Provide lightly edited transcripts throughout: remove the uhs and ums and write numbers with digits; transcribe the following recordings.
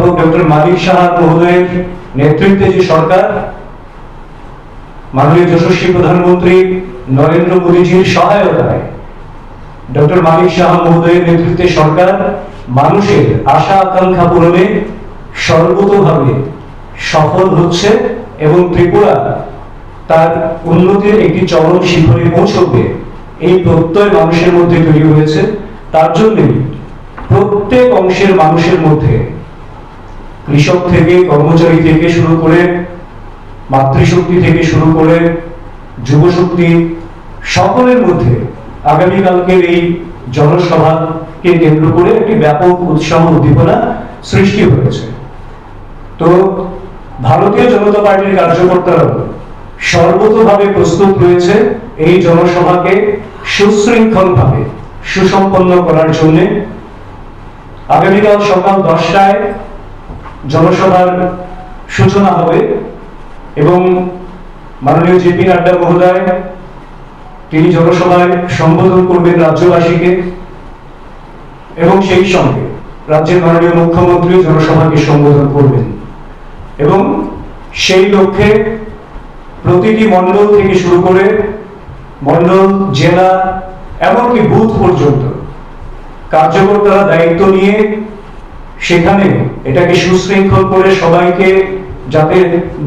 অধ্যাপক ডক্টর মালিক সাহা মহোদয়ের নেতৃত্বে যে সরকার, মাননীয় যশস্বী প্রধানমন্ত্রী নরেন্দ্র মোদীজির সহায়তায় ডক্টর মালিক সাহা মহোদয়ের নেতৃত্বে সরকার মানুষের আশা আকাঙ্ক্ষা পূরণে সর্বতোভাবে সফল হচ্ছে এবং ত্রিপুরা তার উন্নতির একটি চরম শিখরে পৌঁছবে, এই প্রত্যয় মানুষের মধ্যে তৈরি হয়েছে। তার জন্য প্রত্যেক অংশের মানুষের মধ্যে, কৃষক থেকে কর্মচারী থেকে শুরু করে, মাতৃশক্তি থেকে শুরু করে যুবশক্তি, সকলের মধ্যে আগামীকালকের এই জনসভাকে কেন্দ্র করে একটি ব্যাপক উৎসাহ উদ্দীপনা সৃষ্টি হয়েছে। তো ভারতীয় জনতা পার্টির কার্যকর্তারা সর্বতোভাবে প্রস্তুত রয়েছে এই জনসভাকে সুশৃঙ্খলভাবে সুসম্পন্ন করার জন্য। আগামীকাল সকাল 10টায় জনসভার সূচনা হবে এবং মাননীয় জেপি নাড্ডা মহোদয় তিনি জনসভায় সম্বোধন করবেন রাজ্যবাসীকে এবং সেই সঙ্গে রাজ্যের মাননীয় মুখ্যমন্ত্রী জনসভাকে সম্বোধন করবেন এবং সেই লক্ষ্যে প্রতিটি মণ্ডল থেকে শুরু করে মণ্ডল, জেলা, এমনকি বুথ পর্যন্ত কার্যকর্তারা দায়িত্ব নিয়ে সেখানে এটাকে সুশৃঙ্খল করে সবাইকে যাতে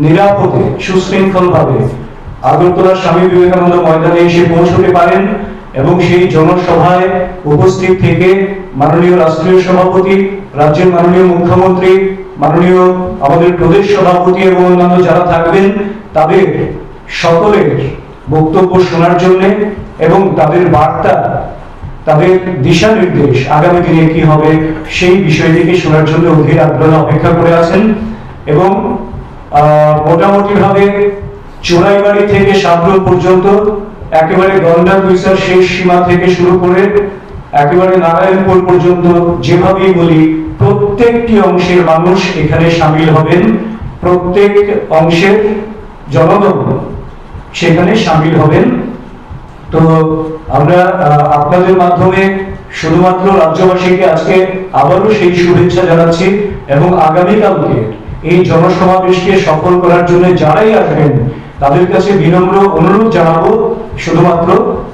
নিরাপদে সুশৃঙ্খলভাবে আগরতলা স্বামী বিবেকানন্দ ময়দানে এসে পৌঁছতে পারেন এবং সেই জনসভায় উপস্থিত থেকে মাননীয় রাষ্ট্রীয় সভাপতি, রাজ্যের মাননীয় মুখ্যমন্ত্রী, মাননীয় আমাদের প্রদেশ সভাপতি এবং অন্যান্য যারা থাকবেন তাদের সকলের বক্তব্য শোনার জন্য এবং তাদের বার্তা, তাদের দিশা নির্দেশ আগামী দিনে কি হবে সেই বিষয়টিকে শোনার জন্য অধীর আগ্রহে অপেক্ষা করে আছেন। এবং মোটামুটি ভাবে চোরাইবাড়ি থেকে সাবরুম পর্যন্ত একেবারে গন্ডা দুইসার শেষ সীমা থেকে শুরু করে একেবারে নারায়ণপুর পর্যন্ত যেভাবেই বলি প্রত্যেকটি অংশের মানুষ এখানে সামিল হবেন, প্রত্যেক অংশের জনগণ সেখানে সামিল হবেন। তো আমরা আপনাদের মাধ্যমে শুধুমাত্র রাজ্যবাসীকে আজকে আবারও সেই শুভেচ্ছা জানাচ্ছি এবং আগামীকালকে এই জনসমাবেশকে সফল করার জন্য যারাই আসবেন তাদের কাছে বিনম্র অনুরোধ জানাবো শুধুমাত্র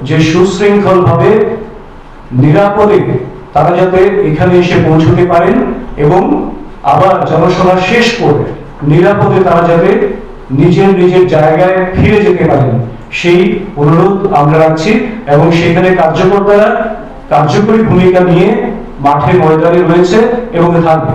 যে সুশৃঙ্খল ভাবে নিরাপদে তারা যাতে এখানে এসে পৌঁছতে পারেন এবং আবার জনসভা শেষ করে নিরাপদে তারা যাতে নিজের নিজের জায়গায় ফিরে যেতে পারেন সেই অনুরোধ আমরা রাখছি এবং সেখানে কার্যকর্তারা কার্যকরী ভূমিকা নিয়ে মাঠে ময়দানে রয়েছে এবং থাকবে।